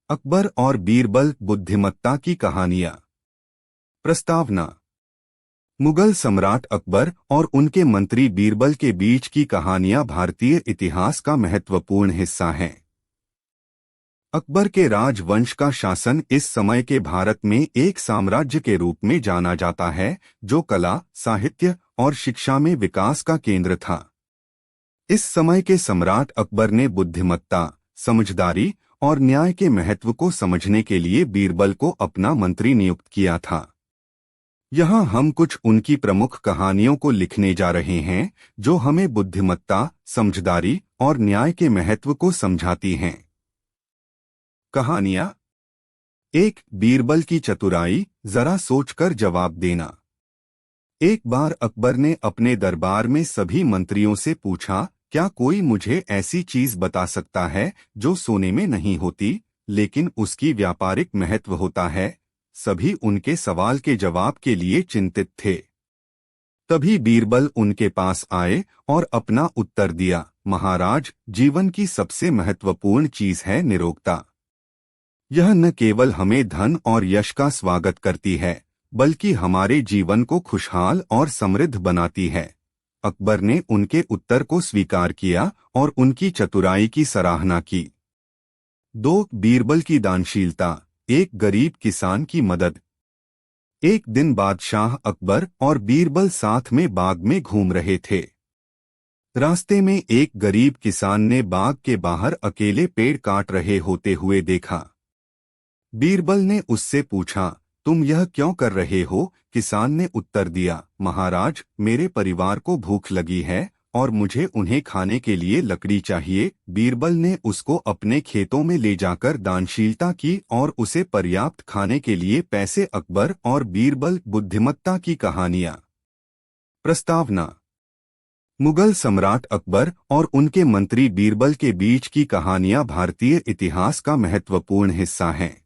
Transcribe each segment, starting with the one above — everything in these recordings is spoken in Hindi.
अकबर और बीरबल बुद्धिमत्ता की कहानियां। प्रस्तावना। मुगल सम्राट अकबर और उनके मंत्री बीरबल के बीच की कहानियां भारतीय इतिहास का महत्वपूर्ण हिस्सा हैं। अकबर के राजवंश का शासन इस समय के भारत में एक साम्राज्य के रूप में जाना जाता है, जो कला, साहित्य और शिक्षा में विकास का केंद्र था। इस समय के सम्राट अकबर ने बुद्धिमत्ता, समझदारी और न्याय के महत्व को समझने के लिए बीरबल को अपना मंत्री नियुक्त किया था। यहाँ हम कुछ उनकी प्रमुख कहानियों को लिखने जा रहे हैं, जो हमें बुद्धिमत्ता, समझदारी और न्याय के महत्व को समझाती हैं। कहानियां। एक, बीरबल की चतुराई, जरा सोचकर जवाब देना। एक बार अकबर ने अपने दरबार में सभी मंत्रियों से पूछा, क्या कोई मुझे ऐसी चीज बता सकता है जो सोने में नहीं होती, लेकिन उसकी व्यापारिक महत्व होता है? सभी उनके सवाल के जवाब के लिए चिंतित थे। तभी बीरबल उनके पास आए और अपना उत्तर दिया, महाराज, जीवन की सबसे महत्वपूर्ण चीज है निरोगता। यह न केवल हमें धन और यश का स्वागत करती है, बल्कि हमारे जीवन को खुशहाल और समृद्ध बनाती है। अकबर ने उनके उत्तर को स्वीकार किया और उनकी चतुराई की सराहना की। 2, बीरबल की दानशीलता, एक गरीब किसान की मदद। एक दिन बादशाह अकबर और बीरबल साथ में बाग में घूम रहे थे। रास्ते में एक गरीब किसान ने बाग के बाहर अकेले पेड़ काट रहे होते हुए देखा। बीरबल ने उससे पूछा, तुम यह क्यों कर रहे हो? किसान ने उत्तर दिया, महाराज, मेरे परिवार को भूख लगी है और मुझे उन्हें खाने के लिए लकड़ी चाहिए। बीरबल ने उसको अपने खेतों में ले जाकर दानशीलता की और उसे पर्याप्त खाने के लिए पैसे। अकबर और बीरबल, बुद्धिमत्ता की कहानियां। प्रस्तावना। मुगल सम्राट अकबर और उनके मंत्री बीरबल के बीच की कहानियां भारतीय इतिहास का महत्वपूर्ण हिस्सा हैं।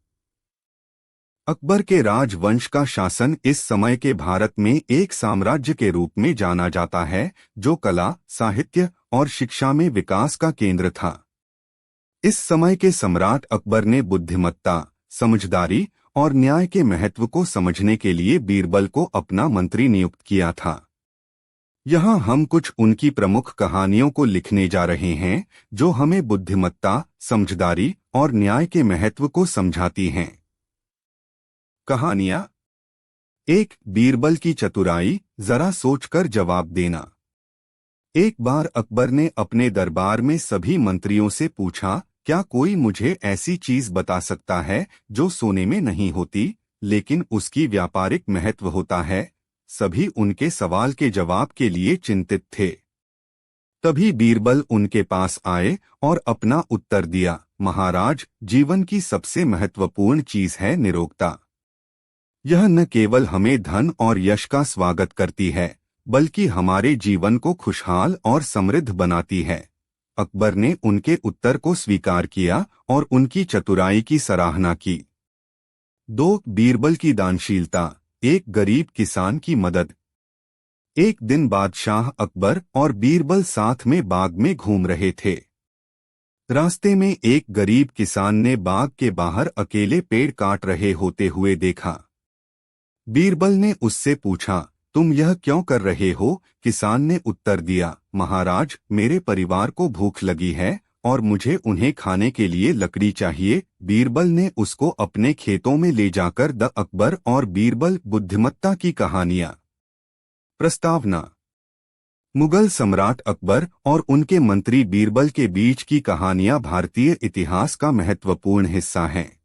अकबर के राजवंश का शासन इस समय के भारत में एक साम्राज्य के रूप में जाना जाता है, जो कला, साहित्य और शिक्षा में विकास का केंद्र था। इस समय के सम्राट अकबर ने बुद्धिमत्ता, समझदारी और न्याय के महत्व को समझने के लिए बीरबल को अपना मंत्री नियुक्त किया था। यहाँ हम कुछ उनकी प्रमुख कहानियों को लिखने जा रहे हैं, जो हमें बुद्धिमत्ता, समझदारी और न्याय के महत्व को समझाती हैं। कहानियां। एक, बीरबल की चतुराई, जरा सोचकर जवाब देना। एक बार अकबर ने अपने दरबार में सभी मंत्रियों से पूछा, क्या कोई मुझे ऐसी चीज बता सकता है जो सोने में नहीं होती, लेकिन उसकी व्यापारिक महत्व होता है? सभी उनके सवाल के जवाब के लिए चिंतित थे। तभी बीरबल उनके पास आए और अपना उत्तर दिया, महाराज, जीवन की सबसे महत्वपूर्ण चीज है निरोगता। यह न केवल हमें धन और यश का स्वागत करती है, बल्कि हमारे जीवन को खुशहाल और समृद्ध बनाती है। अकबर ने उनके उत्तर को स्वीकार किया और उनकी चतुराई की सराहना की। 2, बीरबल की दानशीलता, एक गरीब किसान की मदद। एक दिन बादशाह अकबर और बीरबल साथ में बाग में घूम रहे थे। रास्ते में एक गरीब किसान ने बाग के बाहर अकेले पेड़ काट रहे होते हुए देखा। बीरबल ने उससे पूछा, तुम यह क्यों कर रहे हो? किसान ने उत्तर दिया, महाराज, मेरे परिवार को भूख लगी है और मुझे उन्हें खाने के लिए लकड़ी चाहिए। बीरबल ने उसको अपने खेतों में ले जाकर द अकबर और बीरबल, बुद्धिमत्ता की कहानियां। प्रस्तावना। मुगल सम्राट अकबर और उनके मंत्री बीरबल के बीच की कहानियां भारतीय इतिहास का महत्वपूर्ण हिस्सा हैं।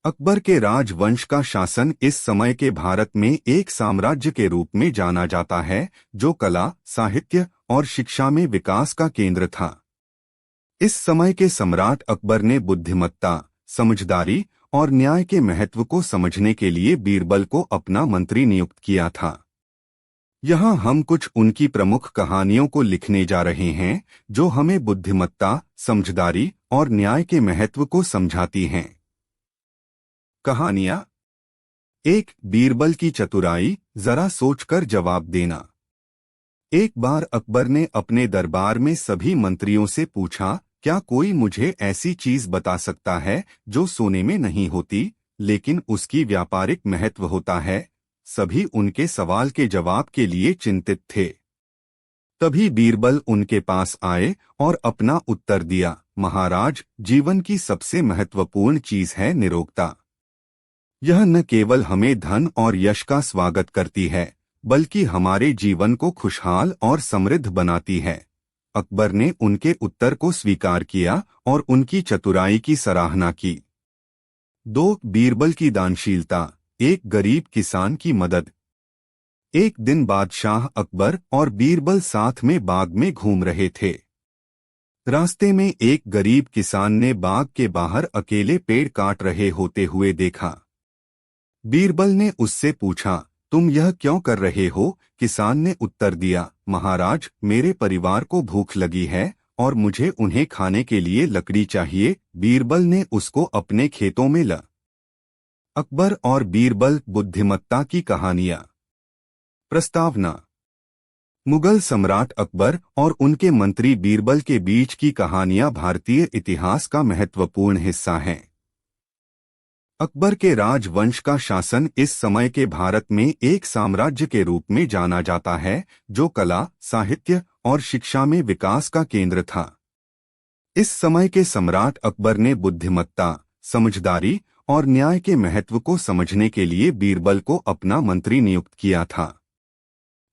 अकबर के राजवंश का शासन इस समय के भारत में एक साम्राज्य के रूप में जाना जाता है, जो कला, साहित्य और शिक्षा में विकास का केंद्र था। इस समय के सम्राट अकबर ने बुद्धिमत्ता, समझदारी और न्याय के महत्व को समझने के लिए बीरबल को अपना मंत्री नियुक्त किया था। यहाँ हम कुछ उनकी प्रमुख कहानियों को लिखने जा रहे हैं, जो हमें बुद्धिमत्ता, समझदारी और न्याय के महत्व को समझाती हैं। कहानियां। एक, बीरबल की चतुराई, जरा सोचकर जवाब देना। एक बार अकबर ने अपने दरबार में सभी मंत्रियों से पूछा, क्या कोई मुझे ऐसी चीज बता सकता है जो सोने में नहीं होती, लेकिन उसकी व्यापारिक महत्व होता है? सभी उनके सवाल के जवाब के लिए चिंतित थे। तभी बीरबल उनके पास आए और अपना उत्तर दिया, महाराज, जीवन की सबसे महत्वपूर्ण चीज है निरोगता। यह न केवल हमें धन और यश का स्वागत करती है, बल्कि हमारे जीवन को खुशहाल और समृद्ध बनाती है। अकबर ने उनके उत्तर को स्वीकार किया और उनकी चतुराई की सराहना की। 2. बीरबल की दानशीलता, एक गरीब किसान की मदद। एक दिन बादशाह अकबर और बीरबल साथ में बाग में घूम रहे थे। रास्ते में एक गरीब किसान ने बाग के बाहर अकेले पेड़ काट रहे होते हुए देखा। बीरबल ने उससे पूछा, तुम यह क्यों कर रहे हो? किसान ने उत्तर दिया, महाराज, मेरे परिवार को भूख लगी है और मुझे उन्हें खाने के लिए लकड़ी चाहिए। बीरबल ने उसको अपने खेतों में ला। अकबर और बीरबल, बुद्धिमत्ता की कहानियां। प्रस्तावना। मुगल सम्राट अकबर और उनके मंत्री बीरबल के बीच की कहानियां भारतीय इतिहास का महत्वपूर्ण हिस्सा हैं। अकबर के राजवंश का शासन इस समय के भारत में एक साम्राज्य के रूप में जाना जाता है, जो कला, साहित्य और शिक्षा में विकास का केंद्र था। इस समय के सम्राट अकबर ने बुद्धिमत्ता, समझदारी और न्याय के महत्व को समझने के लिए बीरबल को अपना मंत्री नियुक्त किया था।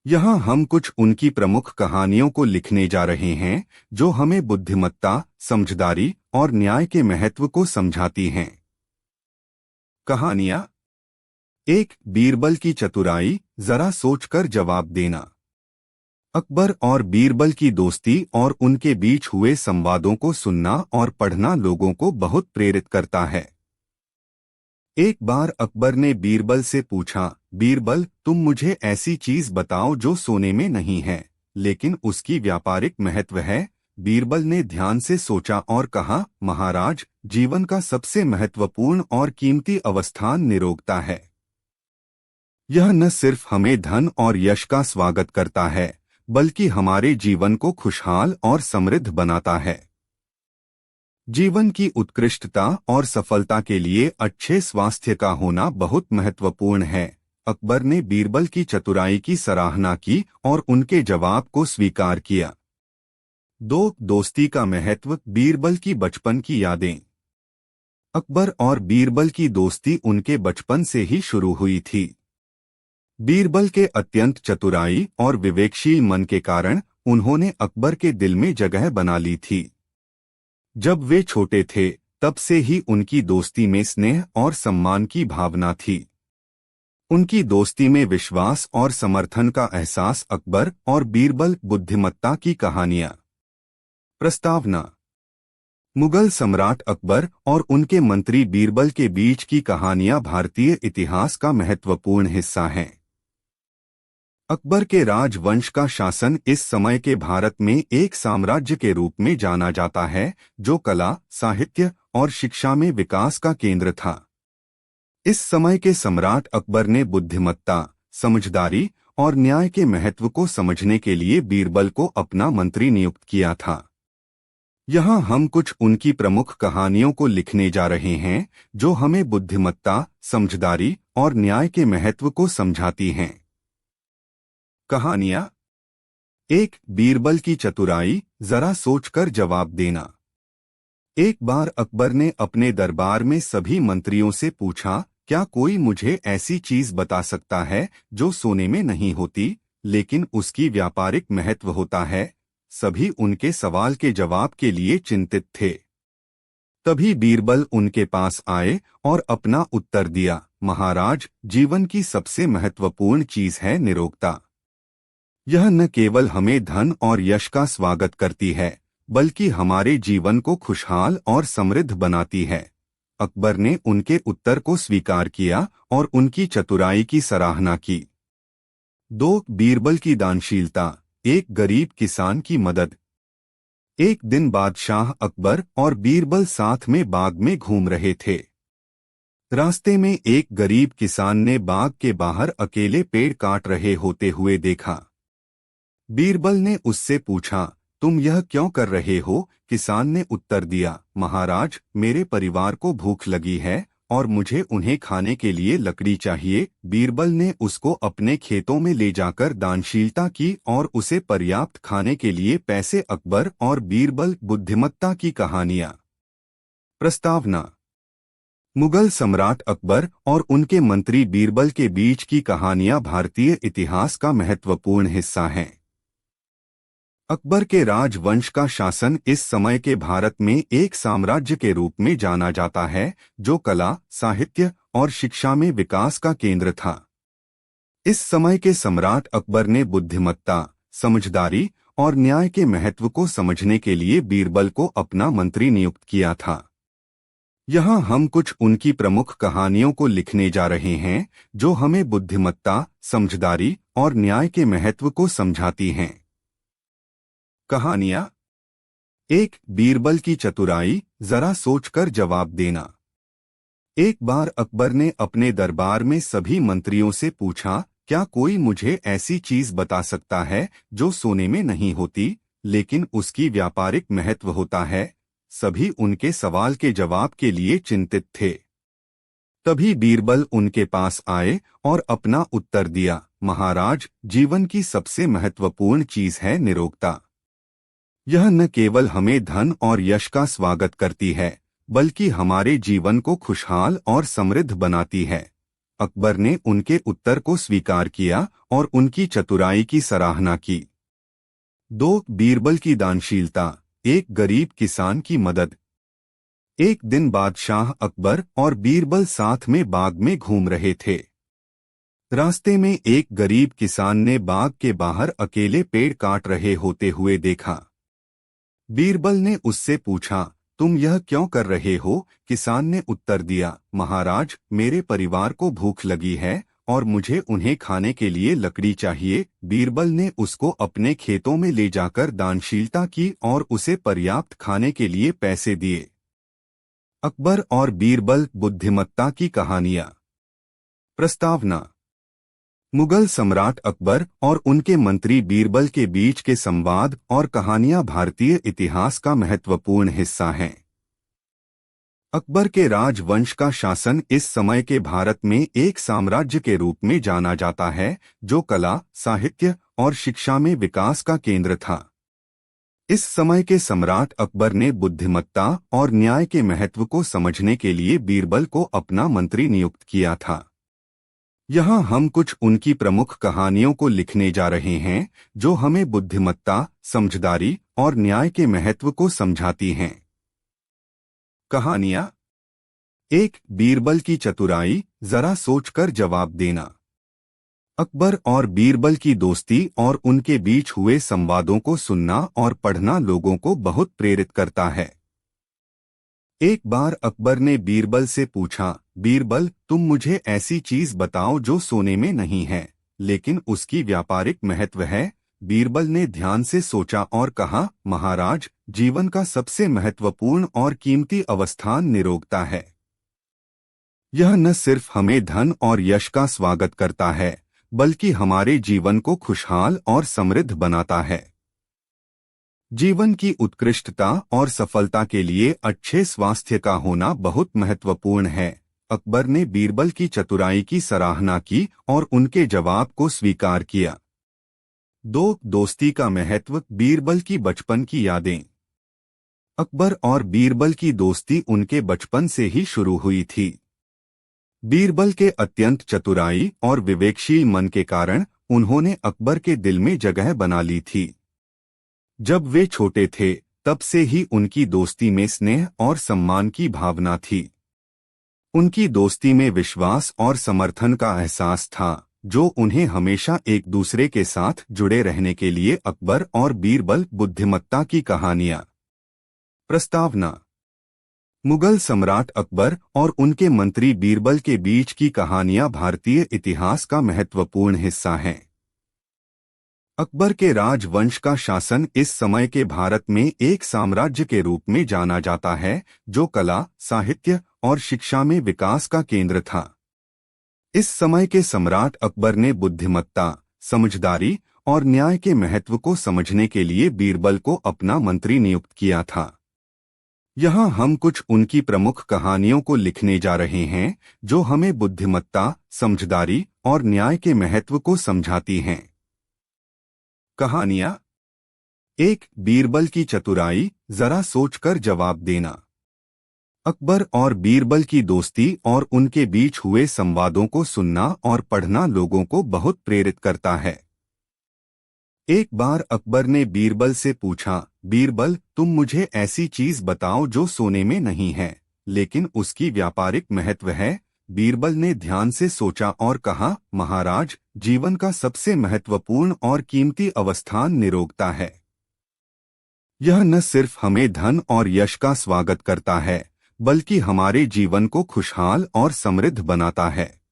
यहाँ हम कुछ उनकी प्रमुख कहानियों को लिखने जा रहे हैं, जो हमें बुद्धिमत्ता, समझदारी और न्याय के महत्व को समझाती हैं। कहानियां। 1. बीरबल की चतुराई, जरा सोचकर जवाब देना। अकबर और बीरबल की दोस्ती और उनके बीच हुए संवादों को सुनना और पढ़ना लोगों को बहुत प्रेरित करता है। एक बार अकबर ने बीरबल से पूछा, बीरबल, तुम मुझे ऐसी चीज बताओ जो सोने में नहीं है, लेकिन उसकी व्यापारिक महत्व है। बीरबल ने ध्यान से सोचा और कहा, महाराज, जीवन का सबसे महत्वपूर्ण और कीमती अवस्थान निरोगता है। यह न सिर्फ हमें धन और यश का स्वागत करता है, बल्कि हमारे जीवन को खुशहाल और समृद्ध बनाता है। जीवन की उत्कृष्टता और सफलता के लिए अच्छे स्वास्थ्य का होना बहुत महत्वपूर्ण है। अकबर ने बीरबल की चतुराई की सराहना की और उनके जवाब को स्वीकार किया। 2. दोस्ती का महत्व, बीरबल की बचपन की यादें। अकबर और बीरबल की दोस्ती उनके बचपन से ही शुरू हुई थी। बीरबल के अत्यंत चतुराई और विवेकशील मन के कारण उन्होंने अकबर के दिल में जगह बना ली थी। जब वे छोटे थे, तब से ही उनकी दोस्ती में स्नेह और सम्मान की भावना थी। उनकी दोस्ती में विश्वास और समर्थन का एहसास। अकबर और बीरबल, बुद्धिमत्ता की कहानियां। प्रस्तावना। मुगल सम्राट अकबर और उनके मंत्री बीरबल के बीच की कहानियां भारतीय इतिहास का महत्वपूर्ण हिस्सा हैं। अकबर के राजवंश का शासन इस समय के भारत में एक साम्राज्य के रूप में जाना जाता है, जो कला, साहित्य और शिक्षा में विकास का केंद्र था। इस समय के सम्राट अकबर ने बुद्धिमत्ता, समझदारी और न्याय के महत्व को समझने के लिए बीरबल को अपना मंत्री नियुक्त किया था। यहाँ हम कुछ उनकी प्रमुख कहानियों को लिखने जा रहे हैं, जो हमें बुद्धिमत्ता, समझदारी और न्याय के महत्व को समझाती हैं। कहानियां। 1. बीरबल की चतुराई, जरा सोचकर जवाब देना। एक बार अकबर ने अपने दरबार में सभी मंत्रियों से पूछा, क्या कोई मुझे ऐसी चीज बता सकता है जो सोने में नहीं होती, लेकिन उसकी व्यापारिक महत्व होता है? सभी उनके सवाल के जवाब के लिए चिंतित थे। तभी बीरबल उनके पास आए और अपना उत्तर दिया, महाराज, जीवन की सबसे महत्वपूर्ण चीज है निरोगता। यह न केवल हमें धन और यश का स्वागत करती है, बल्कि हमारे जीवन को खुशहाल और समृद्ध बनाती है। अकबर ने उनके उत्तर को स्वीकार किया और उनकी चतुराई की सराहना की। 2. बीरबल की दानशीलता, एक गरीब किसान की मदद। एक दिन बादशाह अकबर और बीरबल साथ में बाग में घूम रहे थे। रास्ते में एक गरीब किसान ने बाग के बाहर अकेले पेड़ काट रहे होते हुए देखा। बीरबल ने उससे पूछा, तुम यह क्यों कर रहे हो? किसान ने उत्तर दिया, महाराज, मेरे परिवार को भूख लगी है और मुझे उन्हें खाने के लिए लकड़ी चाहिए। बीरबल ने उसको अपने खेतों में ले जाकर दानशीलता की और उसे पर्याप्त खाने के लिए पैसे। अकबर और बीरबल, बुद्धिमत्ता की कहानियां। प्रस्तावना: मुगल सम्राट अकबर और उनके मंत्री बीरबल के बीच की कहानियां भारतीय इतिहास का महत्वपूर्ण हिस्सा हैं। अकबर के राजवंश का शासन इस समय के भारत में एक साम्राज्य के रूप में जाना जाता है जो कला, साहित्य और शिक्षा में विकास का केंद्र था। इस समय के सम्राट अकबर ने बुद्धिमत्ता, समझदारी और न्याय के महत्व को समझने के लिए बीरबल को अपना मंत्री नियुक्त किया था। यहाँ हम कुछ उनकी प्रमुख कहानियों को लिखने जा रहे हैं जो हमें बुद्धिमत्ता, समझदारी और न्याय के महत्व को समझाती हैं। कहानियां। 1. बीरबल की चतुराई, जरा सोचकर जवाब देना। एक बार अकबर ने अपने दरबार में सभी मंत्रियों से पूछा, क्या कोई मुझे ऐसी चीज बता सकता है जो सोने में नहीं होती लेकिन उसकी व्यापारिक महत्व होता है? सभी उनके सवाल के जवाब के लिए चिंतित थे। तभी बीरबल उनके पास आए और अपना उत्तर दिया, महाराज, जीवन की सबसे महत्वपूर्ण चीज है निरोगता। यह न केवल हमें धन और यश का स्वागत करती है बल्कि हमारे जीवन को खुशहाल और समृद्ध बनाती है। अकबर ने उनके उत्तर को स्वीकार किया और उनकी चतुराई की सराहना की। 2. बीरबल की दानशीलता, एक गरीब किसान की मदद। एक दिन बादशाह अकबर और बीरबल साथ में बाग में घूम रहे थे। रास्ते में एक गरीब किसान ने बाग के बाहर अकेले पेड़ काट रहे होते हुए देखा। बीरबल ने उससे पूछा, तुम यह क्यों कर रहे हो? किसान ने उत्तर दिया, महाराज, मेरे परिवार को भूख लगी है और मुझे उन्हें खाने के लिए लकड़ी चाहिए। बीरबल ने उसको अपने खेतों में ले जाकर दानशीलता की और उसे पर्याप्त खाने के लिए पैसे दिए। अकबर और बीरबल, बुद्धिमत्ता की कहानियां। प्रस्तावना: मुगल सम्राट अकबर और उनके मंत्री बीरबल के बीच के संवाद और कहानियां भारतीय इतिहास का महत्वपूर्ण हिस्सा हैं। अकबर के राजवंश का शासन इस समय के भारत में एक साम्राज्य के रूप में जाना जाता है जो कला, साहित्य और शिक्षा में विकास का केंद्र था। इस समय के सम्राट अकबर ने बुद्धिमत्ता और न्याय के महत्व को समझने के लिए बीरबल को अपना मंत्री नियुक्त किया था। यहाँ हम कुछ उनकी प्रमुख कहानियों को लिखने जा रहे हैं जो हमें बुद्धिमत्ता, समझदारी और न्याय के महत्व को समझाती हैं। कहानियां। 1. बीरबल की चतुराई, जरा सोचकर जवाब देना। अकबर और बीरबल की दोस्ती और उनके बीच हुए संवादों को सुनना और पढ़ना लोगों को बहुत प्रेरित करता है। एक बार अकबर ने बीरबल से पूछा, बीरबल, तुम मुझे ऐसी चीज बताओ जो सोने में नहीं है लेकिन उसकी व्यापारिक महत्व है। बीरबल ने ध्यान से सोचा और कहा, महाराज, जीवन का सबसे महत्वपूर्ण और कीमती अवस्थान निरोगता है। यह न सिर्फ हमें धन और यश का स्वागत करता है बल्कि हमारे जीवन को खुशहाल और समृद्ध बनाता है। जीवन की उत्कृष्टता और सफलता के लिए अच्छे स्वास्थ्य का होना बहुत महत्वपूर्ण है। अकबर ने बीरबल की चतुराई की सराहना की और उनके जवाब को स्वीकार किया। 2. दोस्ती का महत्व, बीरबल की बचपन की यादें। अकबर और बीरबल की दोस्ती उनके बचपन से ही शुरू हुई थी। बीरबल के अत्यंत चतुराई और विवेकशील मन के कारण उन्होंने अकबर के दिल में जगह बना ली थी। जब वे छोटे थे तब से ही उनकी दोस्ती में स्नेह और सम्मान की भावना थी। उनकी दोस्ती में विश्वास और समर्थन का एहसास था जो उन्हें हमेशा एक दूसरे के साथ जुड़े रहने के लिए। अकबर और बीरबल, बुद्धिमत्ता की कहानियां। प्रस्तावना: मुगल सम्राट अकबर और उनके मंत्री बीरबल के बीच की कहानियां भारतीय इतिहास का महत्वपूर्ण हिस्सा हैं। अकबर के राजवंश का शासन इस समय के भारत में एक साम्राज्य के रूप में जाना जाता है जो कला, साहित्य और शिक्षा में विकास का केंद्र था। इस समय के सम्राट अकबर ने बुद्धिमत्ता, समझदारी और न्याय के महत्व को समझने के लिए बीरबल को अपना मंत्री नियुक्त किया था। यहाँ हम कुछ उनकी प्रमुख कहानियों को लिखने जा रहे हैं जो हमें बुद्धिमत्ता, समझदारी और न्याय के महत्व को समझाती हैं। कहानियाँ। 1. बीरबल की चतुराई, जरा सोचकर जवाब देना। अकबर और बीरबल की दोस्ती और उनके बीच हुए संवादों को सुनना और पढ़ना लोगों को बहुत प्रेरित करता है। एक बार अकबर ने बीरबल से पूछा, बीरबल, तुम मुझे ऐसी चीज बताओ जो सोने में नहीं है लेकिन उसकी व्यापारिक महत्व है। बीरबल ने ध्यान से सोचा और कहा, महाराज, जीवन का सबसे महत्वपूर्ण और कीमती अवस्थान निरोगता है। यह न सिर्फ हमें धन और यश का स्वागत करता है बल्कि हमारे जीवन को खुशहाल और समृद्ध बनाता है।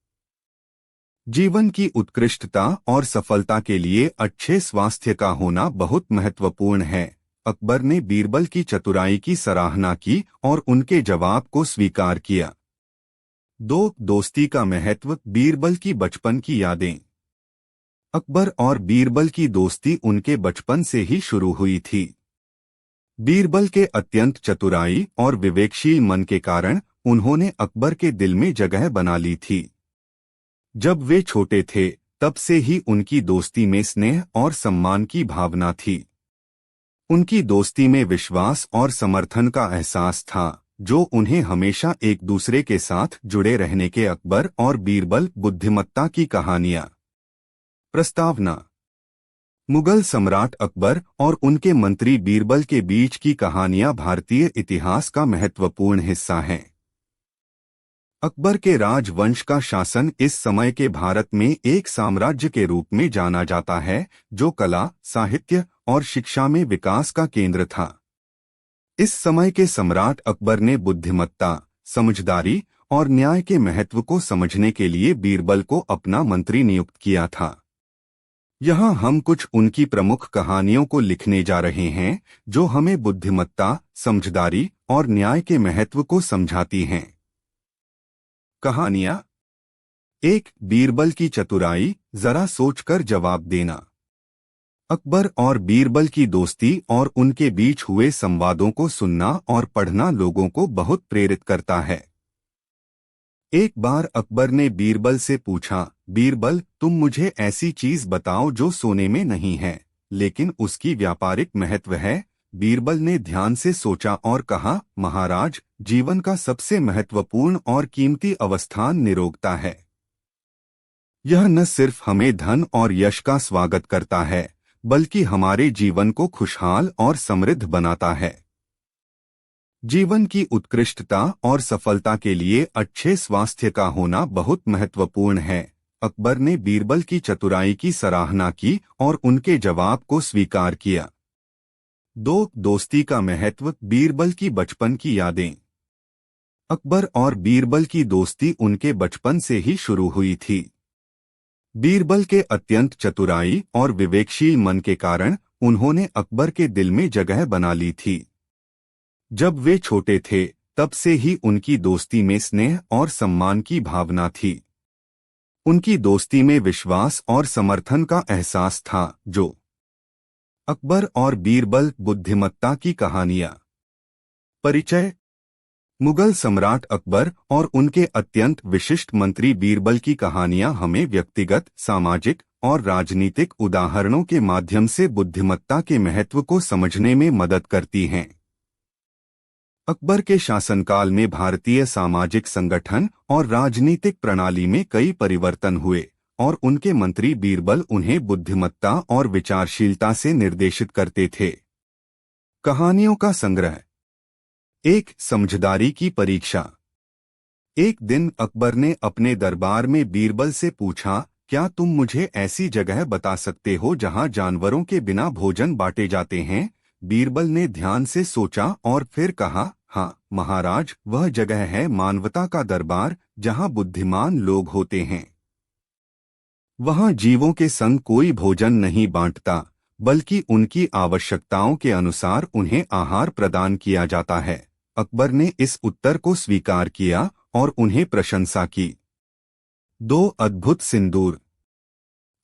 जीवन की उत्कृष्टता और सफलता के लिए अच्छे स्वास्थ्य का होना बहुत महत्वपूर्ण है। अकबर ने बीरबल की चतुराई की सराहना की और उनके जवाब को स्वीकार किया। 2. दोस्ती का महत्व, बीरबल की बचपन की यादें। अकबर और बीरबल की दोस्ती उनके बचपन से ही शुरू हुई थी। बीरबल के अत्यंत चतुराई और विवेकशील मन के कारण उन्होंने अकबर के दिल में जगह बना ली थी। जब वे छोटे थे तब से ही उनकी दोस्ती में स्नेह और सम्मान की भावना थी। उनकी दोस्ती में विश्वास और समर्थन का एहसास था जो उन्हें हमेशा एक दूसरे के साथ जुड़े रहने के। अकबर और बीरबल, बुद्धिमत्ता की कहानियां। प्रस्तावना। मुगल सम्राट अकबर और उनके मंत्री बीरबल के बीच की कहानियां भारतीय इतिहास का महत्वपूर्ण हिस्सा हैं। अकबर के राजवंश का शासन इस समय के भारत में एक साम्राज्य के रूप में जाना जाता है जो कला, साहित्य और शिक्षा में विकास का केंद्र था। इस समय के सम्राट अकबर ने बुद्धिमत्ता, समझदारी और न्याय के महत्व को समझने के लिए बीरबल को अपना मंत्री नियुक्त किया था। यहाँ हम कुछ उनकी प्रमुख कहानियों को लिखने जा रहे हैं जो हमें बुद्धिमत्ता, समझदारी और न्याय के महत्व को समझाती हैं। कहानियाँ। 1. बीरबल की चतुराई, जरा सोचकर जवाब देना। अकबर और बीरबल की दोस्ती और उनके बीच हुए संवादों को सुनना और पढ़ना लोगों को बहुत प्रेरित करता है। एक बार अकबर ने बीरबल से पूछा, बीरबल, तुम मुझे ऐसी चीज बताओ जो सोने में नहीं है लेकिन उसकी व्यापारिक महत्व है। बीरबल ने ध्यान से सोचा और कहा, महाराज, जीवन का सबसे महत्वपूर्ण और कीमती अवस्थान निरोगता है। यह न सिर्फ हमें धन और यश का स्वागत करता है बल्कि हमारे जीवन को खुशहाल और समृद्ध बनाता है। जीवन की उत्कृष्टता और सफलता के लिए अच्छे स्वास्थ्य का होना बहुत महत्वपूर्ण है। अकबर ने बीरबल की चतुराई की सराहना की और उनके जवाब को स्वीकार किया। 2. दोस्ती का महत्व, बीरबल की बचपन की यादें। अकबर और बीरबल की दोस्ती उनके बचपन से ही शुरू हुई थी। बीरबल के अत्यंत चतुराई और विवेकशील मन के कारण उन्होंने अकबर के दिल में जगह बना ली थी। जब वे छोटे थे तब से ही उनकी दोस्ती में स्नेह और सम्मान की भावना थी। उनकी दोस्ती में विश्वास और समर्थन का एहसास था जो। अकबर और बीरबल, बुद्धिमत्ता की कहानियां। परिचय। मुगल सम्राट अकबर और उनके अत्यंत विशिष्ट मंत्री बीरबल की कहानियां हमें व्यक्तिगत, सामाजिक और राजनीतिक उदाहरणों के माध्यम से बुद्धिमत्ता के महत्व को समझने में मदद करती हैं। अकबर के शासनकाल में भारतीय सामाजिक संगठन और राजनीतिक प्रणाली में कई परिवर्तन हुए और उनके मंत्री बीरबल उन्हें बुद्धिमत्ता और विचारशीलता से निर्देशित करते थे। कहानियों का संग्रह। 1. समझदारी की परीक्षा। एक दिन अकबर ने अपने दरबार में बीरबल से पूछा, क्या तुम मुझे ऐसी जगह बता सकते हो जहां जानवरों के बिना भोजन बांटे जाते हैं? बीरबल ने ध्यान से सोचा और फिर कहा, हाँ महाराज, वह जगह है मानवता का दरबार जहां बुद्धिमान लोग होते हैं। वहां जीवों के संग कोई भोजन नहीं बांटता बल्कि उनकी आवश्यकताओं के अनुसार उन्हें आहार प्रदान किया जाता है। अकबर ने इस उत्तर को स्वीकार किया और उन्हें प्रशंसा की। 2. अद्भुत सिंदूर।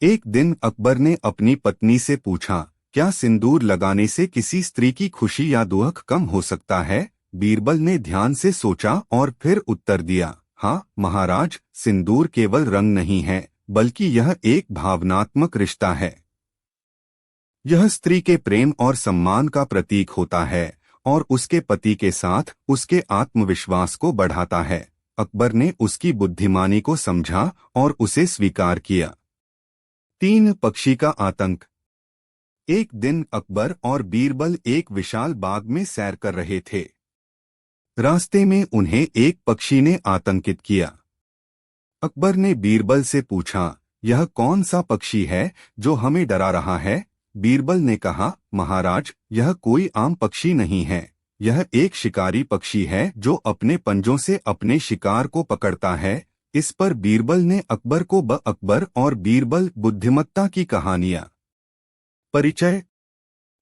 एक दिन अकबर ने अपनी पत्नी से पूछा, क्या सिंदूर लगाने से किसी स्त्री की खुशी या दुख कम हो सकता है? बीरबल ने ध्यान से सोचा और फिर उत्तर दिया, हाँ महाराज, सिंदूर केवल रंग नहीं है, बल्कि यह एक भावनात्मक रिश्ता है। यह स्त्री के प्रेम और सम्मान का प्रतीक होता है और उसके पति के साथ उसके आत्मविश्वास को बढ़ाता है। अकबर ने उसकी बुद्धिमानी को समझा और उसे स्वीकार किया। 3 पक्षी का आतंक। एक दिन अकबर और बीरबल एक विशाल बाग में सैर कर रहे थे। रास्ते में उन्हें एक पक्षी ने आतंकित किया। अकबर ने बीरबल से पूछा, यह कौन सा पक्षी है जो हमें डरा रहा है? बीरबल ने कहा, महाराज, यह कोई आम पक्षी नहीं है। यह एक शिकारी पक्षी है जो अपने पंजों से अपने शिकार को पकड़ता है। इस पर बीरबल ने अकबर को अकबर और बीरबल बुद्धिमत्ता की कहानियां। परिचय।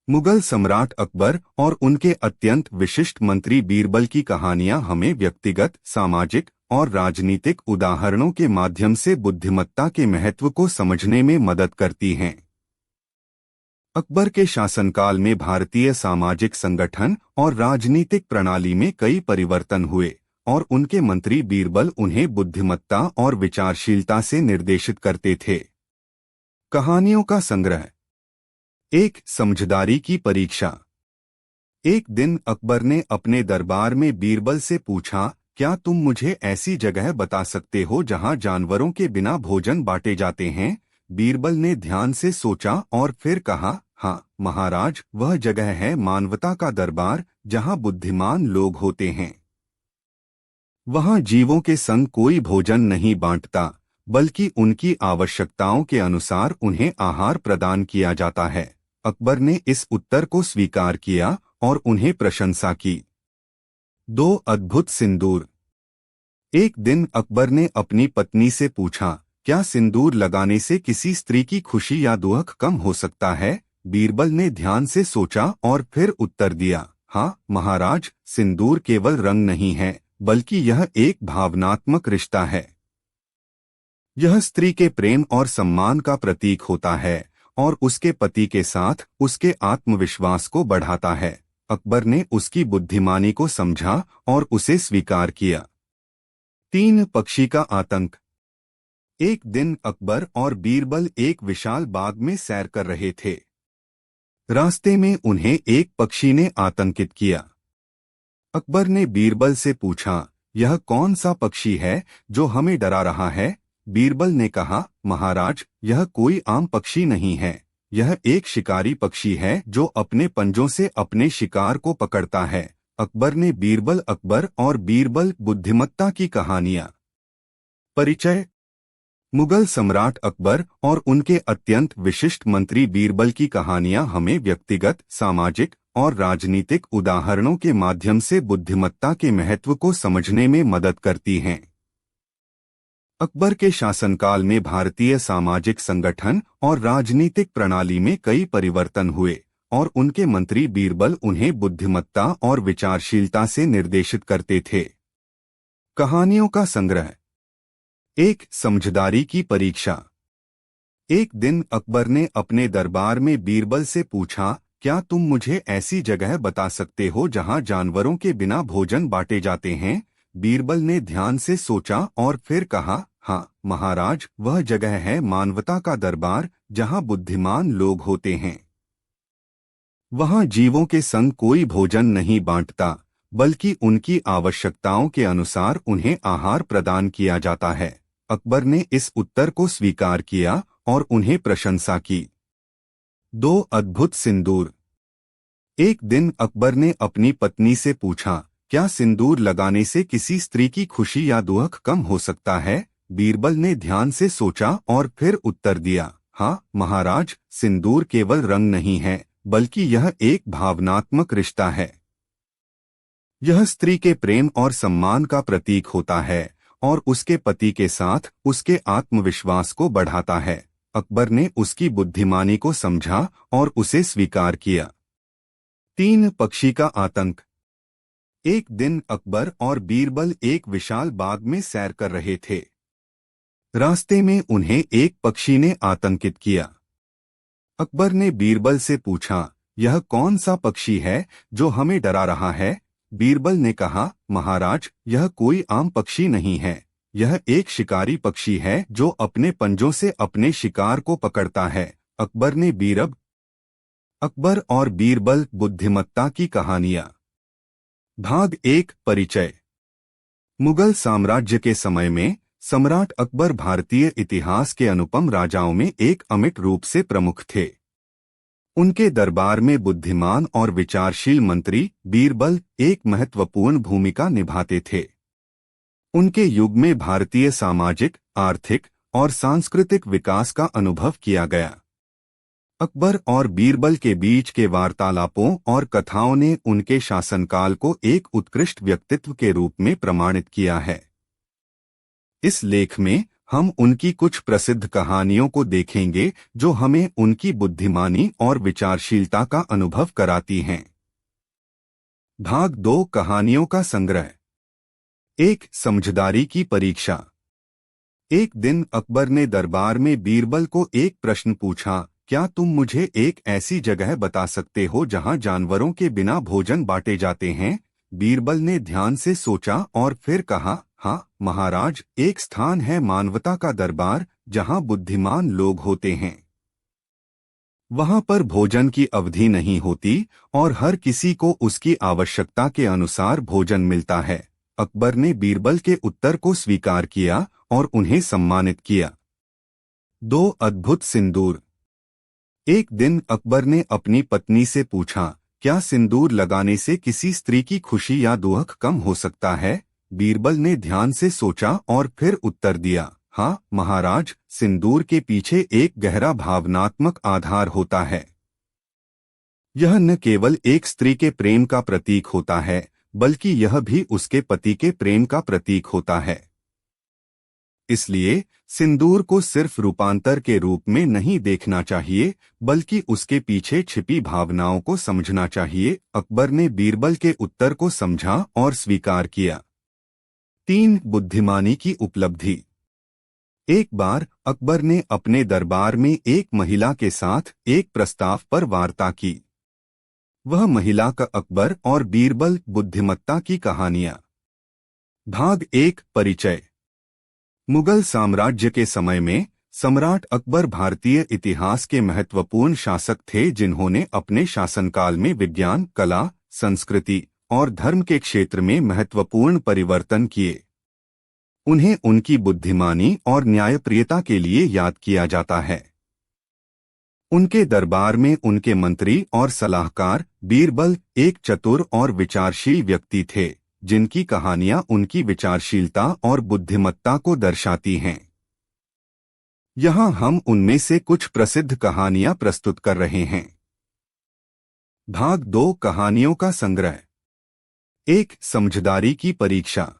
मुगल सम्राट अकबर और उनके अत्यंत विशिष्ट मंत्री बीरबल की कहानियां हमें व्यक्तिगत, सामाजिक और राजनीतिक उदाहरणों के माध्यम से बुद्धिमत्ता के महत्व को समझने में मदद करती हैं। अकबर के शासनकाल में भारतीय सामाजिक संगठन और राजनीतिक प्रणाली में कई परिवर्तन हुए और उनके मंत्री बीरबल उन्हें बुद्धिमत्ता और विचारशीलता से निर्देशित करते थे। कहानियों का संग्रह। 1 समझदारी की परीक्षा। एक दिन अकबर ने अपने दरबार में बीरबल से पूछा, क्या तुम मुझे ऐसी जगह बता सकते हो जहां जानवरों के बिना भोजन बांटे जाते हैं? बीरबल ने ध्यान से सोचा और फिर कहा, हाँ महाराज, वह जगह है मानवता का दरबार, जहां बुद्धिमान लोग होते हैं। वहां जीवों के संग कोई भोजन नहीं बांटता, बल्कि उनकी आवश्यकताओं के अनुसार उन्हें आहार प्रदान किया जाता है। अकबर ने इस उत्तर को स्वीकार किया और उन्हें प्रशंसा की। 2 अद्भुत सिंदूर। एक दिन अकबर ने अपनी पत्नी से पूछा, क्या सिंदूर लगाने से किसी स्त्री की खुशी या दुख कम हो सकता है? बीरबल ने ध्यान से सोचा और फिर उत्तर दिया, हाँ महाराज, सिंदूर केवल रंग नहीं है, बल्कि यह एक भावनात्मक रिश्ता है। यह स्त्री के प्रेम और सम्मान का प्रतीक होता है और उसके पति के साथ उसके आत्मविश्वास को बढ़ाता है। अकबर ने उसकी बुद्धिमानी को समझा और उसे स्वीकार किया। 3 पक्षी का आतंक। एक दिन अकबर और बीरबल एक विशाल बाग में सैर कर रहे थे। रास्ते में उन्हें एक पक्षी ने आतंकित किया। अकबर ने बीरबल से पूछा, यह कौन सा पक्षी है जो हमें डरा रहा है? बीरबल ने कहा, महाराज, यह कोई आम पक्षी नहीं है। यह एक शिकारी पक्षी है जो अपने पंजों से अपने शिकार को पकड़ता है। अकबर ने बीरबल अकबर और बीरबल बुद्धिमत्ता की कहानियां। परिचय। मुगल सम्राट अकबर और उनके अत्यंत विशिष्ट मंत्री बीरबल की कहानियां हमें व्यक्तिगत, सामाजिक और राजनीतिक उदाहरणों के माध्यम से बुद्धिमत्ता के महत्व को समझने में मदद करती हैं। अकबर के शासनकाल में भारतीय सामाजिक संगठन और राजनीतिक प्रणाली में कई परिवर्तन हुए और उनके मंत्री बीरबल उन्हें बुद्धिमत्ता और विचारशीलता से निर्देशित करते थे। कहानियों का संग्रह। 1 समझदारी की परीक्षा। एक दिन अकबर ने अपने दरबार में बीरबल से पूछा, क्या तुम मुझे ऐसी जगह बता सकते हो जहां जानवरों के बिना भोजन बांटे जाते हैं? बीरबल ने ध्यान से सोचा और फिर कहा, हाँ महाराज, वह जगह है मानवता का दरबार, जहां बुद्धिमान लोग होते हैं। वहां जीवों के संग कोई भोजन नहीं बांटता, बल्कि उनकी आवश्यकताओं के अनुसार उन्हें आहार प्रदान किया जाता है। अकबर ने इस उत्तर को स्वीकार किया और उन्हें प्रशंसा की। 2 अद्भुत सिंदूर। एक दिन अकबर ने अपनी पत्नी से पूछा, क्या सिंदूर लगाने से किसी स्त्री की खुशी या दुख कम हो सकता है? बीरबल ने ध्यान से सोचा और फिर उत्तर दिया, हाँ महाराज, सिंदूर केवल रंग नहीं है, बल्कि यह एक भावनात्मक रिश्ता है। यह स्त्री के प्रेम और सम्मान का प्रतीक होता है और उसके पति के साथ उसके आत्मविश्वास को बढ़ाता है। अकबर ने उसकी बुद्धिमानी को समझा और उसे स्वीकार किया। 3 पक्षी का आतंक। एक दिन अकबर और बीरबल एक विशाल बाग में सैर कर रहे थे। रास्ते में उन्हें एक पक्षी ने आतंकित किया। अकबर ने बीरबल से पूछा, यह कौन सा पक्षी है जो हमें डरा रहा है? बीरबल ने कहा, महाराज, यह कोई आम पक्षी नहीं है। यह एक शिकारी पक्षी है जो अपने पंजों से अपने शिकार को पकड़ता है। अकबर और बीरबल बुद्धिमत्ता की कहानियां। भाग 1 परिचय। मुगल साम्राज्य के समय में सम्राट अकबर भारतीय इतिहास के अनुपम राजाओं में एक अमिट रूप से प्रमुख थे। उनके दरबार में बुद्धिमान और विचारशील मंत्री बीरबल एक महत्वपूर्ण भूमिका निभाते थे। उनके युग में भारतीय सामाजिक, आर्थिक और सांस्कृतिक विकास का अनुभव किया गया। अकबर और बीरबल के बीच के वार्तालापों और कथाओं ने उनके शासनकाल को एक उत्कृष्ट व्यक्तित्व के रूप में प्रमाणित किया है। इस लेख में हम उनकी कुछ प्रसिद्ध कहानियों को देखेंगे जो हमें उनकी बुद्धिमानी और विचारशीलता का अनुभव कराती हैं। भाग 2 कहानियों का संग्रह। 1 समझदारी की परीक्षा। एक दिन अकबर ने दरबार में बीरबल को एक प्रश्न पूछा, क्या तुम मुझे एक ऐसी जगह बता सकते हो जहां जानवरों के बिना भोजन बांटे जाते हैं? बीरबल ने ध्यान से सोचा और फिर कहा, हाँ महाराज, एक स्थान है मानवता का दरबार जहां बुद्धिमान लोग होते हैं। वहां पर भोजन की अवधि नहीं होती और हर किसी को उसकी आवश्यकता के अनुसार भोजन मिलता है। अकबर ने बीरबल के उत्तर को स्वीकार किया और उन्हें सम्मानित किया। 2 अद्भुत सिंदूर। एक दिन अकबर ने अपनी पत्नी से पूछा, क्या सिंदूर लगाने से किसी स्त्री की खुशी या दुख कम हो सकता है? बीरबल ने ध्यान से सोचा और फिर उत्तर दिया, हाँ महाराज, सिंदूर के पीछे एक गहरा भावनात्मक आधार होता है। यह न केवल एक स्त्री के प्रेम का प्रतीक होता है, बल्कि यह भी उसके पति के प्रेम का प्रतीक होता है। इसलिए सिंदूर को सिर्फ रूपांतर के रूप में नहीं देखना चाहिए, बल्कि उसके पीछे छिपी भावनाओं को समझना चाहिए। अकबर ने बीरबल के उत्तर को समझा और स्वीकार किया। 3 बुद्धिमानी की उपलब्धि। एक बार अकबर ने अपने दरबार में एक महिला के साथ एक प्रस्ताव पर वार्ता की। वह महिला का अकबर और बीरबल बुद्धिमत्ता की कहानियां। भाग 1 परिचय। मुगल साम्राज्य के समय में सम्राट अकबर भारतीय इतिहास के महत्वपूर्ण शासक थे जिन्होंने अपने शासनकाल में विज्ञान, कला, संस्कृति और धर्म के क्षेत्र में महत्वपूर्ण परिवर्तन किए। उन्हें उनकी बुद्धिमानी और न्यायप्रियता के लिए याद किया जाता है। उनके दरबार में उनके मंत्री और सलाहकार बीरबल एक चतुर और विचारशील व्यक्ति थे, जिनकी कहानियां उनकी विचारशीलता और बुद्धिमत्ता को दर्शाती हैं। यहाँ हम उनमें से कुछ प्रसिद्ध कहानियां प्रस्तुत कर रहे हैं। भाग 2 कहानियों का संग्रह। 1 समझदारी की परीक्षा।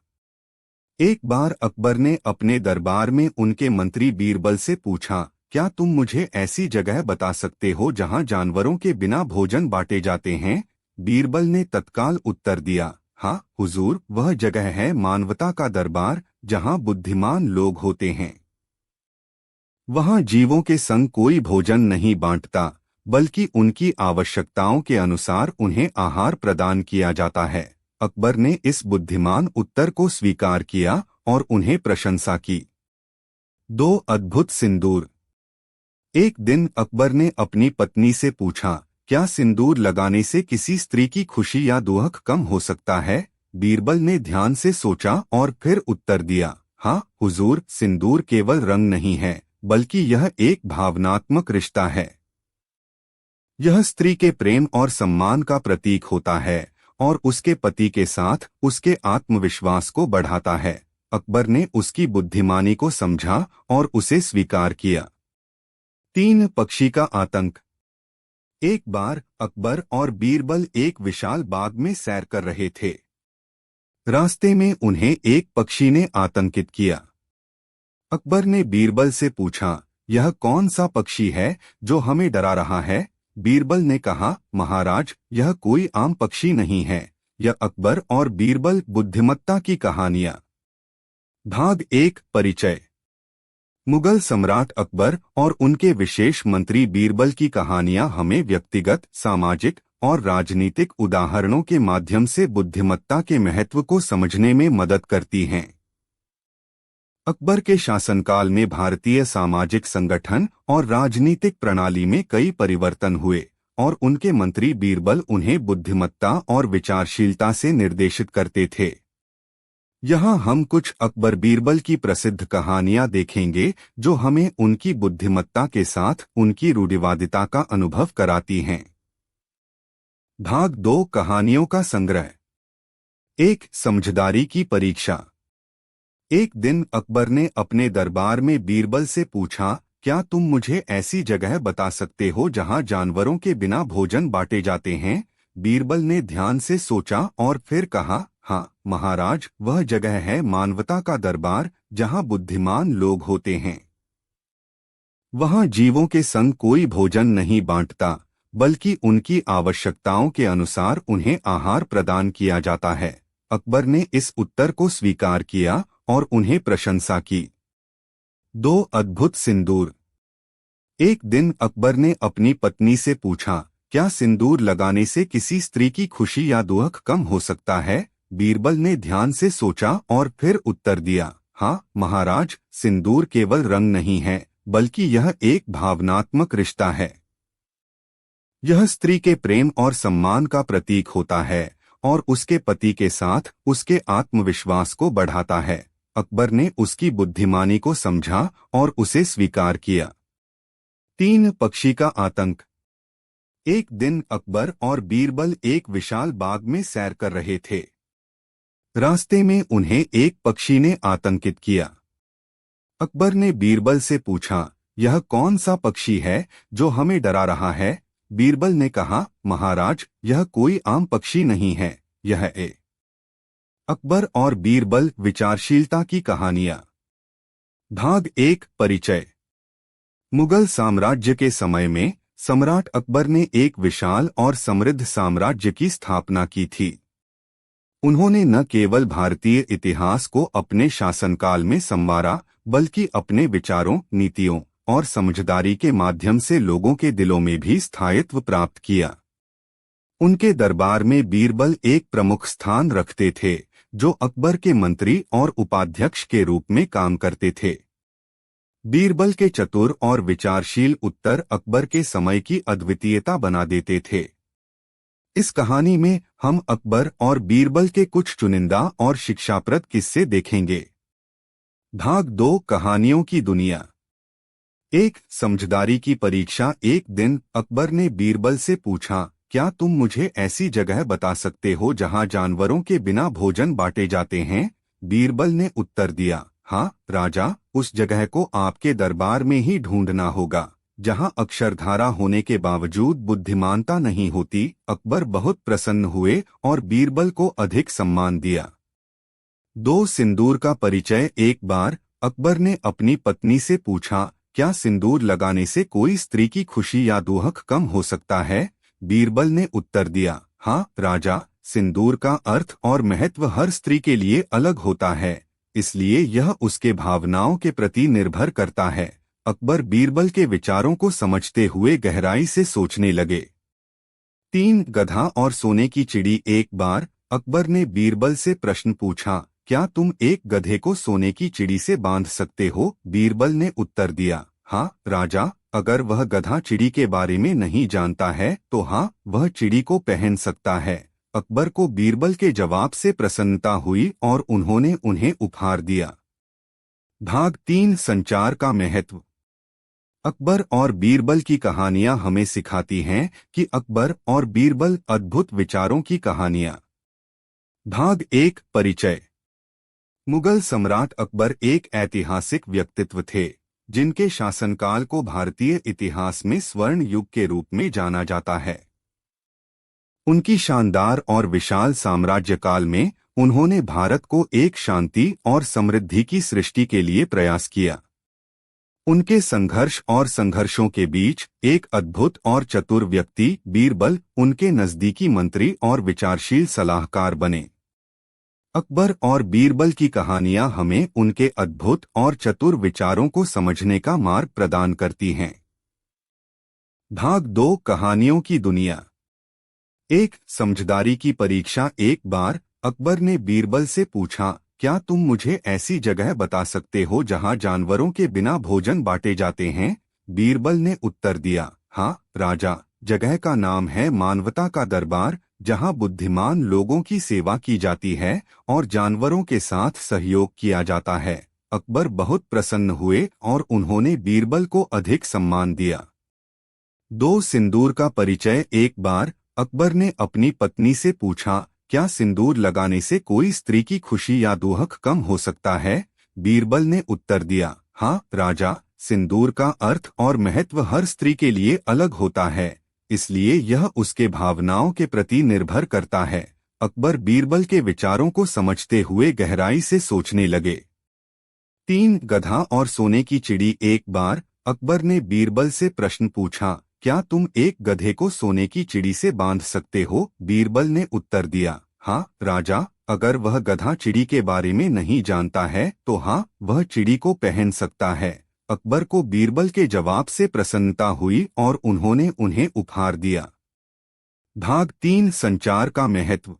एक बार अकबर ने अपने दरबार में उनके मंत्री बीरबल से पूछा, क्या तुम मुझे ऐसी जगह बता सकते हो जहां जानवरों के बिना भोजन बांटे जाते हैं? बीरबल ने तत्काल उत्तर दिया, हाँ हुजूर, वह जगह है मानवता का दरबार जहां बुद्धिमान लोग होते हैं। वहां जीवों के संग कोई भोजन नहीं बांटता, बल्कि उनकी आवश्यकताओं के अनुसार उन्हें आहार प्रदान किया जाता है। अकबर ने इस बुद्धिमान उत्तर को स्वीकार किया और उन्हें प्रशंसा की। 2 अद्भुत सिंदूर। एक दिन अकबर ने अपनी पत्नी से पूछा, क्या सिंदूर लगाने से किसी स्त्री की खुशी या दुख कम हो सकता है? बीरबल ने ध्यान से सोचा और फिर उत्तर दिया, हाँ हुजूर, सिंदूर केवल रंग नहीं है, बल्कि यह एक भावनात्मक रिश्ता है। यह स्त्री के प्रेम और सम्मान का प्रतीक होता है और उसके पति के साथ उसके आत्मविश्वास को बढ़ाता है। अकबर ने उसकी बुद्धिमानी को समझा और उसे स्वीकार किया। 3 पक्षी का आतंक। एक बार अकबर और बीरबल एक विशाल बाग में सैर कर रहे थे। रास्ते में उन्हें एक पक्षी ने आतंकित किया। अकबर ने बीरबल से पूछा, यह कौन सा पक्षी है जो हमें डरा रहा है? बीरबल ने कहा, महाराज, यह कोई आम पक्षी नहीं है। यह अकबर और बीरबल बुद्धिमत्ता की कहानियां। भाग 1 परिचय। मुगल सम्राट अकबर और उनके विशेष मंत्री बीरबल की कहानियां हमें व्यक्तिगत, सामाजिक और राजनीतिक उदाहरणों के माध्यम से बुद्धिमत्ता के महत्व को समझने में मदद करती हैं। अकबर के शासनकाल में भारतीय सामाजिक संगठन और राजनीतिक प्रणाली में कई परिवर्तन हुए और उनके मंत्री बीरबल उन्हें बुद्धिमत्ता और विचारशीलता से निर्देशित करते थे। यहाँ हम कुछ अकबर बीरबल की प्रसिद्ध कहानियां देखेंगे जो हमें उनकी बुद्धिमत्ता के साथ उनकी रूढ़िवादिता का अनुभव कराती हैं। भाग 2 कहानियों का संग्रह। 1 समझदारी की परीक्षा। एक दिन अकबर ने अपने दरबार में बीरबल से पूछा, क्या तुम मुझे ऐसी जगह बता सकते हो जहां जानवरों के बिना भोजन बांटे जाते हैं? बीरबल ने ध्यान से सोचा और फिर कहा, हाँ महाराज, वह जगह है मानवता का दरबार, जहां बुद्धिमान लोग होते हैं। वहां जीवों के संग कोई भोजन नहीं बांटता, बल्कि उनकी आवश्यकताओं के अनुसार उन्हें आहार प्रदान किया जाता है। अकबर ने इस उत्तर को स्वीकार किया और उन्हें प्रशंसा की। 2 अद्भुत सिंदूर। एक दिन अकबर ने अपनी पत्नी से पूछा, क्या सिंदूर लगाने से किसी स्त्री की खुशी या दुख कम हो सकता है? बीरबल ने ध्यान से सोचा और फिर उत्तर दिया, हाँ महाराज, सिंदूर केवल रंग नहीं है, बल्कि यह एक भावनात्मक रिश्ता है। यह स्त्री के प्रेम और सम्मान का प्रतीक होता है और उसके पति के साथ उसके आत्मविश्वास को बढ़ाता है। अकबर ने उसकी बुद्धिमानी को समझा और उसे स्वीकार किया। 3 पक्षी का आतंक। एक दिन अकबर और बीरबल एक विशाल बाग में सैर कर रहे थे। रास्ते में उन्हें एक पक्षी ने आतंकित किया। अकबर ने बीरबल से पूछा, यह कौन सा पक्षी है जो हमें डरा रहा है? बीरबल ने कहा, महाराज, यह कोई आम पक्षी नहीं है, यह अकबर और बीरबल विचारशीलता की कहानियां। भाग 1 परिचय। मुगल साम्राज्य के समय में सम्राट अकबर ने एक विशाल और समृद्ध साम्राज्य की स्थापना की थी। उन्होंने न केवल भारतीय इतिहास को अपने शासनकाल में संवारा, बल्कि अपने विचारों, नीतियों और समझदारी के माध्यम से लोगों के दिलों में भी स्थायित्व प्राप्त किया। उनके दरबार में बीरबल एक प्रमुख स्थान रखते थे, जो अकबर के मंत्री और उपाध्यक्ष के रूप में काम करते थे। बीरबल के चतुर और विचारशील उत्तर अकबर के समय की अद्वितीयता बना देते थे। इस कहानी में हम अकबर और बीरबल के कुछ चुनिंदा और शिक्षाप्रद किस्से देखेंगे। भाग 2 कहानियों की दुनिया। 1 समझदारी की परीक्षा। एक दिन अकबर ने बीरबल से पूछा, क्या तुम मुझे ऐसी जगह बता सकते हो जहां जानवरों के बिना भोजन बांटे जाते हैं? बीरबल ने उत्तर दिया, हाँ राजा, उस जगह को आपके दरबार में ही ढूंढना होगा, जहां अक्षरधारा होने के बावजूद बुद्धिमानता नहीं होती। अकबर बहुत प्रसन्न हुए और बीरबल को अधिक सम्मान दिया। 2 सिंदूर का परिचय। एक बार अकबर ने अपनी पत्नी से पूछा, क्या सिंदूर लगाने से कोई स्त्री की खुशी या दुख कम हो सकता है? बीरबल ने उत्तर दिया, हाँ राजा, सिंदूर का अर्थ और महत्व हर स्त्री के लिए अलग होता है, इसलिए यह उसके भावनाओं के प्रति निर्भर करता है। अकबर बीरबल के विचारों को समझते हुए गहराई से सोचने लगे। 3 गधा और सोने की चिड़ी। एक बार अकबर ने बीरबल से प्रश्न पूछा, क्या तुम एक गधे को सोने की चिड़ी से बांध सकते हो? बीरबल ने उत्तर दिया, हाँ राजा, अगर वह गधा चिड़ी के बारे में नहीं जानता है तो हाँ, वह चिड़ी को पहन सकता है। अकबर को बीरबल के जवाब से प्रसन्नता हुई और उन्होंने उन्हें उपहार दिया। भाग 3 संचार का महत्व। अकबर और बीरबल की कहानियां हमें सिखाती हैं कि अकबर और बीरबल अद्भुत विचारों की कहानियां। भाग 1 परिचय। मुगल सम्राट अकबर एक ऐतिहासिक व्यक्तित्व थे, जिनके शासनकाल को भारतीय इतिहास में स्वर्ण युग के रूप में जाना जाता है। उनकी शानदार और विशाल साम्राज्य काल में उन्होंने भारत को एक शांति और समृद्धि की सृष्टि के लिए प्रयास किया। उनके संघर्ष और संघर्षों के बीच एक अद्भुत और चतुर व्यक्ति बीरबल उनके नजदीकी मंत्री और विचारशील सलाहकार बने। अकबर और बीरबल की कहानियां हमें उनके अद्भुत और चतुर विचारों को समझने का मार्ग प्रदान करती हैं। भाग 2 कहानियों की दुनिया। एक समझदारी की परीक्षा। एक बार अकबर ने बीरबल से पूछा, क्या तुम मुझे ऐसी जगह बता सकते हो जहां जानवरों के बिना भोजन बांटे जाते हैं? बीरबल ने उत्तर दिया, हाँ राजा, जगह का नाम है मानवता का दरबार, जहां बुद्धिमान लोगों की सेवा की जाती है और जानवरों के साथ सहयोग किया जाता है। अकबर बहुत प्रसन्न हुए और उन्होंने बीरबल को अधिक सम्मान दिया। 2 सिंदूर का परिचय। एक बार अकबर ने अपनी पत्नी से पूछा, क्या सिंदूर लगाने से कोई स्त्री की खुशी या दुख कम हो सकता है? बीरबल ने उत्तर दिया, हाँ राजा, सिंदूर का अर्थ और महत्व हर स्त्री के लिए अलग होता है, इसलिए यह उसके भावनाओं के प्रति निर्भर करता है। अकबर बीरबल के विचारों को समझते हुए गहराई से सोचने लगे। 3 गधा और सोने की चिड़ी। एक बार अकबर ने बीरबल से प्रश्न पूछा, क्या तुम एक गधे को सोने की चिड़ी से बांध सकते हो? बीरबल ने उत्तर दिया, हाँ राजा, अगर वह गधा चिड़ी के बारे में नहीं जानता है तो हाँ, वह चिड़ी को पहन सकता है। अकबर को बीरबल के जवाब से प्रसन्नता हुई और उन्होंने उन्हें उपहार दिया। भाग 3 संचार का महत्व।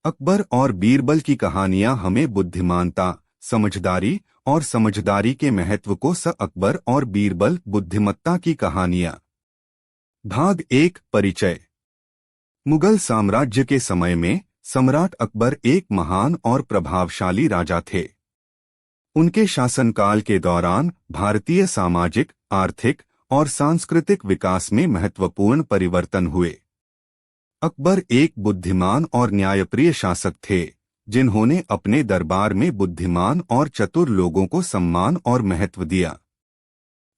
अकबर और बीरबल की कहानियां हमें बुद्धिमानता, समझदारी और समझदारी के महत्व को अकबर और बीरबल बुद्धिमत्ता की कहानियां। भाग 1 परिचय। मुगल साम्राज्य के समय में सम्राट अकबर एक महान और प्रभावशाली राजा थे। उनके शासनकाल के दौरान भारतीय सामाजिक, आर्थिक और सांस्कृतिक विकास में महत्वपूर्ण परिवर्तन हुए। अकबर एक बुद्धिमान और न्यायप्रिय शासक थे, जिन्होंने अपने दरबार में बुद्धिमान और चतुर लोगों को सम्मान और महत्व दिया।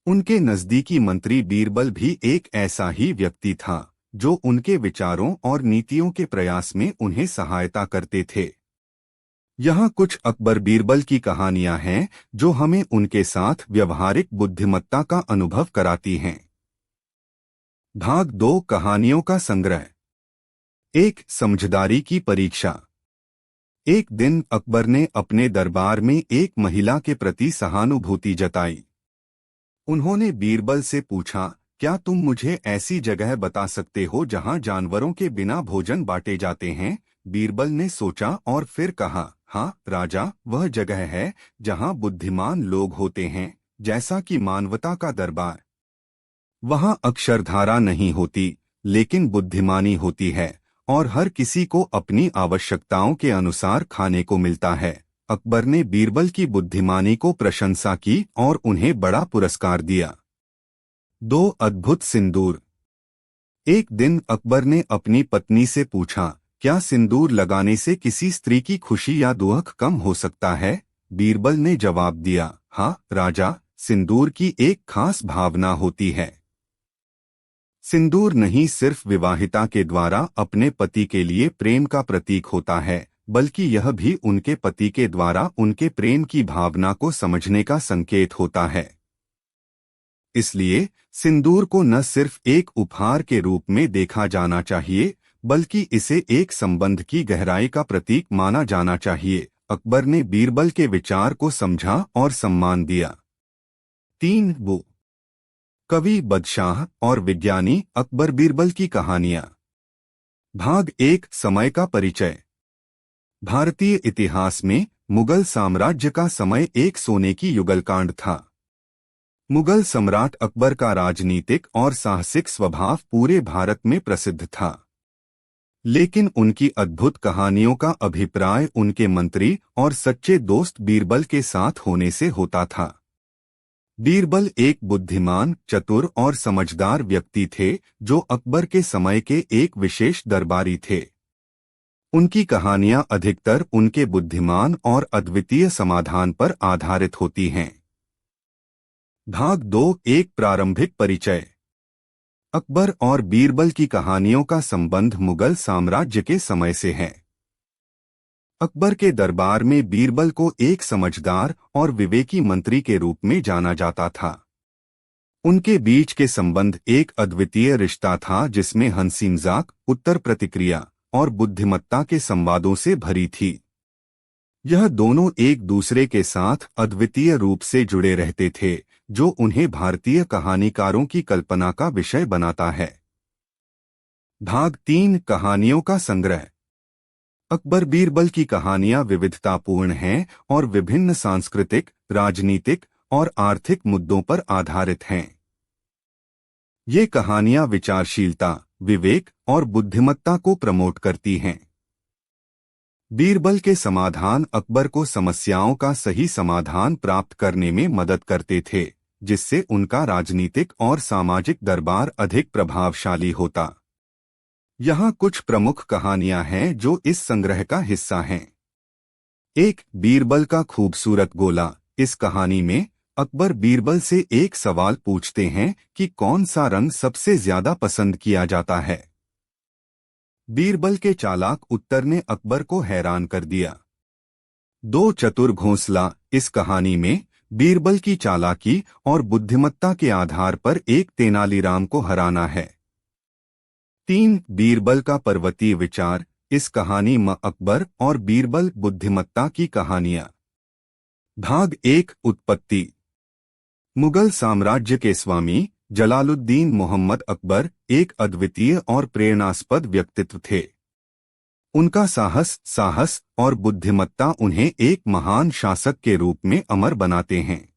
उनके नजदीकी मंत्री बीरबल भी एक ऐसा ही व्यक्ति था, जो उनके विचारों और नीतियों के प्रयास में उन्हें सहायता करते थे। यहाँ कुछ अकबर बीरबल की कहानियां हैं जो हमें उनके साथ व्यवहारिक बुद्धिमत्ता का अनुभव कराती हैं। भाग 2 कहानियों का संग्रह। 1 समझदारी की परीक्षा। एक दिन अकबर ने अपने दरबार में एक महिला के प्रति सहानुभूति जताई। उन्होंने बीरबल से पूछा, क्या तुम मुझे ऐसी जगह बता सकते हो जहां जानवरों के बिना भोजन बांटे जाते हैं? बीरबल ने सोचा और फिर कहा, हाँ राजा, वह जगह है जहां बुद्धिमान लोग होते हैं, जैसा कि मानवता का दरबार। वहां अक्षरधारा नहीं होती, लेकिन बुद्धिमानी होती है और हर किसी को अपनी आवश्यकताओं के अनुसार खाने को मिलता है। अकबर ने बीरबल की बुद्धिमानी को प्रशंसा की और उन्हें बड़ा पुरस्कार दिया। 2 अद्भुत सिंदूर। एक दिन अकबर ने अपनी पत्नी से पूछा, क्या सिंदूर लगाने से किसी स्त्री की खुशी या दुख कम हो सकता है? बीरबल ने जवाब दिया, हाँ राजा, सिंदूर की एक खास भावना होती है। सिंदूर नहीं सिर्फ विवाहिता के द्वारा अपने पति के लिए प्रेम का प्रतीक होता है, बल्कि यह भी उनके पति के द्वारा उनके प्रेम की भावना को समझने का संकेत होता है। इसलिए सिंदूर को न सिर्फ एक उपहार के रूप में देखा जाना चाहिए, बल्कि इसे एक संबंध की गहराई का प्रतीक माना जाना चाहिए। अकबर ने बीरबल के विचार को समझा और सम्मान दिया। 3 वो कवि, बादशाह और विज्ञानी। अकबर बीरबल की कहानियां। भाग 1 समय का परिचय। भारतीय इतिहास में मुगल साम्राज्य का समय एक सोने की युगलकांड था। मुगल सम्राट अकबर का राजनीतिक और साहसिक स्वभाव पूरे भारत में प्रसिद्ध था, लेकिन उनकी अद्भुत कहानियों का अभिप्राय उनके मंत्री और सच्चे दोस्त बीरबल के साथ होने से होता था। बीरबल एक बुद्धिमान, चतुर और समझदार व्यक्ति थे, जो अकबर के समय के एक विशेष दरबारी थे। उनकी कहानियां अधिकतर उनके बुद्धिमान और अद्वितीय समाधान पर आधारित होती हैं। भाग 2 एक प्रारंभिक परिचय। अकबर और बीरबल की कहानियों का संबंध मुगल साम्राज्य के समय से है। अकबर के दरबार में बीरबल को एक समझदार और विवेकी मंत्री के रूप में जाना जाता था। उनके बीच के संबंध एक अद्वितीय रिश्ता था, जिसमें हंसी मजाक, उत्तर प्रतिक्रिया और बुद्धिमत्ता के संवादों से भरी थी। यह दोनों एक दूसरे के साथ अद्वितीय रूप से जुड़े रहते थे, जो उन्हें भारतीय कहानीकारों की कल्पना का विषय बनाता है। भाग 3 कहानियों का संग्रह। अकबर बीरबल की कहानियां विविधतापूर्ण हैं और विभिन्न सांस्कृतिक, राजनीतिक और आर्थिक मुद्दों पर आधारित हैं। ये कहानियां विचारशीलता, विवेक और बुद्धिमत्ता को प्रमोट करती हैं। बीरबल के समाधान अकबर को समस्याओं का सही समाधान प्राप्त करने में मदद करते थे, जिससे उनका राजनीतिक और सामाजिक दरबार अधिक प्रभावशाली होता। यहाँ कुछ प्रमुख कहानियां हैं जो इस संग्रह का हिस्सा हैं। 1. बीरबल का खूबसूरत गोला। इस कहानी में अकबर बीरबल से एक सवाल पूछते हैं कि कौन सा रंग सबसे ज्यादा पसंद किया जाता है। बीरबल के चालाक उत्तर ने अकबर को हैरान कर दिया। 2. चतुर घोंसला। इस कहानी में बीरबल की चालाकी और बुद्धिमत्ता के आधार पर एक तेनालीराम को हराना है। 3. बीरबल का पर्वतीय विचार। इस कहानी में अकबर और बीरबल बुद्धिमत्ता की कहानियां। भाग 1 उत्पत्ति। मुगल साम्राज्य के स्वामी जलालुद्दीन मोहम्मद अकबर एक अद्वितीय और प्रेरणास्पद व्यक्तित्व थे। उनका साहस और बुद्धिमत्ता उन्हें एक महान शासक के रूप में अमर बनाते हैं।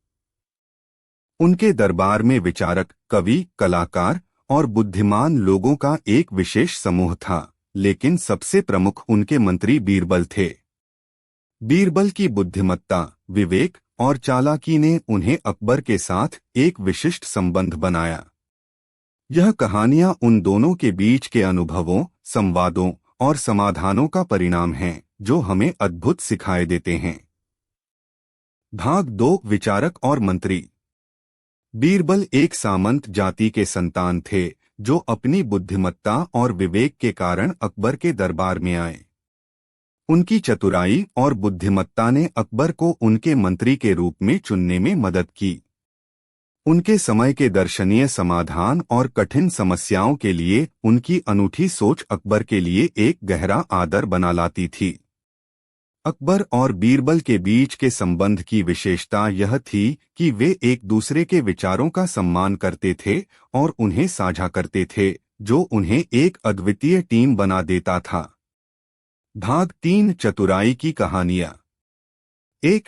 उनके दरबार में विचारक, कवि, कलाकार और बुद्धिमान लोगों का एक विशेष समूह था, लेकिन सबसे प्रमुख उनके मंत्री बीरबल थे। बीरबल की बुद्धिमत्ता, विवेक और चालाकी ने उन्हें अकबर के साथ एक विशिष्ट संबंध बनाया। यह कहानियां उन दोनों के बीच के अनुभवों, संवादों और समाधानों का परिणाम हैं, जो हमें अद्भुत सिखाए देते हैं। भाग 2 विचारक और मंत्री। बीरबल एक सामंत जाति के संतान थे, जो अपनी बुद्धिमत्ता और विवेक के कारण अकबर के दरबार में आए। उनकी चतुराई और बुद्धिमत्ता ने अकबर को उनके मंत्री के रूप में चुनने में मदद की। उनके समय के दर्शनीय समाधान और कठिन समस्याओं के लिए उनकी अनूठी सोच अकबर के लिए एक गहरा आदर बना लाती थी। अकबर और बीरबल के बीच के संबंध की विशेषता यह थी कि वे एक दूसरे के विचारों का सम्मान करते थे और उन्हें साझा करते थे, जो उन्हें एक अद्वितीय टीम बना देता था। भाग 3 चतुराई की कहानियां। 1.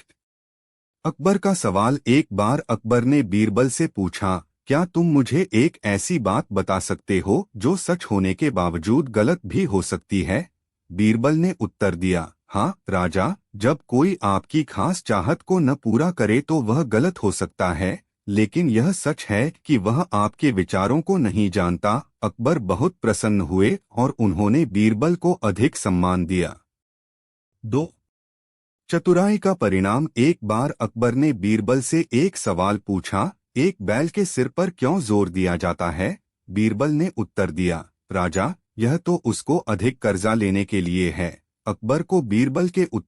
अकबर का सवाल। एक बार अकबर ने बीरबल से पूछा, क्या तुम मुझे एक ऐसी बात बता सकते हो जो सच होने के बावजूद गलत भी हो सकती है? बीरबल ने उत्तर दिया, हाँ राजा, जब कोई आपकी खास चाहत को न पूरा करे तो वह गलत हो सकता है, लेकिन यह सच है कि वह आपके विचारों को नहीं जानता। अकबर बहुत प्रसन्न हुए और उन्होंने बीरबल को अधिक सम्मान दिया। 2. चतुराई का परिणाम। एक बार अकबर ने बीरबल से एक सवाल पूछा, एक बैल के सिर पर क्यों जोर दिया जाता है? बीरबल ने उत्तर दिया, राजा, यह तो उसको अधिक कर्जा लेने के लिए है। अकबर को बीरबल के उत्तर